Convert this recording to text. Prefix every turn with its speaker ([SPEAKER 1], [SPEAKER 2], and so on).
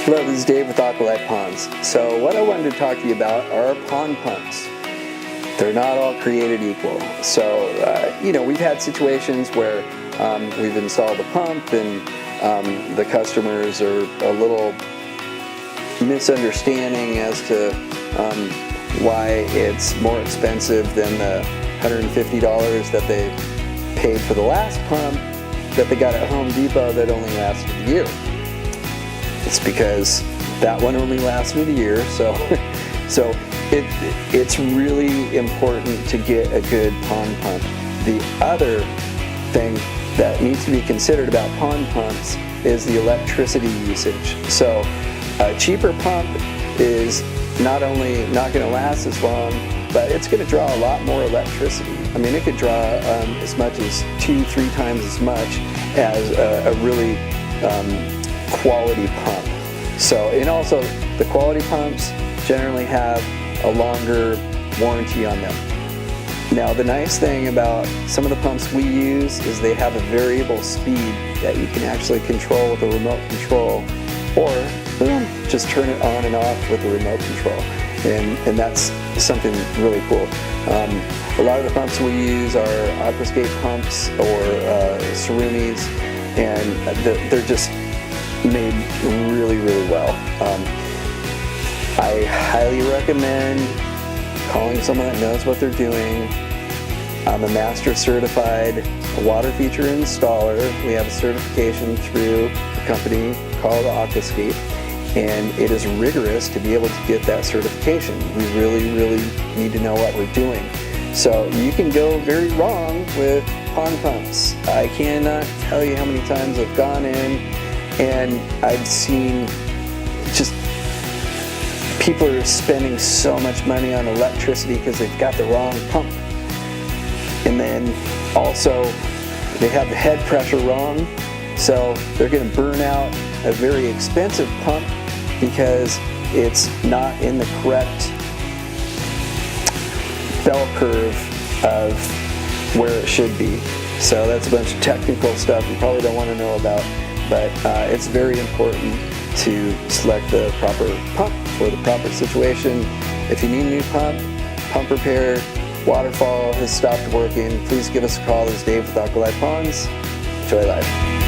[SPEAKER 1] Hello, this is Dave with Aquascapes Ponds. So what I wanted to talk to you about are pond pumps. They're not all created equal. So, we've had situations where we've installed a pump and the customers are a little misunderstanding as to why it's more expensive than the $150 that they paid for the last pump that they got at Home Depot that only lasted a year. It's because that one only lasted a year, so it's really important to get a good pond pump. The other thing that needs to be considered about pond pumps is the electricity usage. So a cheaper pump is not only not going to last as long, but it's going to draw a lot more electricity. I mean, it could draw as much as 2-3 times as much as a really quality pump. So, and also the quality pumps generally have a longer warranty on them. Now, the nice thing about some of the pumps we use is they have a variable speed that you can actually control with a remote control, or just turn it on and off with a remote control. And that's something really cool. A lot of the pumps we use are Aquascapes pumps or Surumis, and they're just made really, really well. I highly recommend calling someone that knows what they're doing. I'm a master certified water feature installer. We have a certification through a company called Aquascapes, and it is rigorous to be able to get that certification. We really, really need to know what we're doing. So you can go very wrong with pond pumps. I cannot tell you how many times I've gone in and I've seen just people are spending so much money on electricity because they've got the wrong pump. And then also they have the head pressure wrong, so they're going to burn out a very expensive pump because it's not in the correct bell curve of where it should be. So that's a bunch of technical stuff you probably don't want to know about, but it's very important to select the proper pump for the proper situation. If you need a new pump repair, waterfall has stopped working, please give us a call. This is Dave with Aquascapes Ponds. Enjoy life.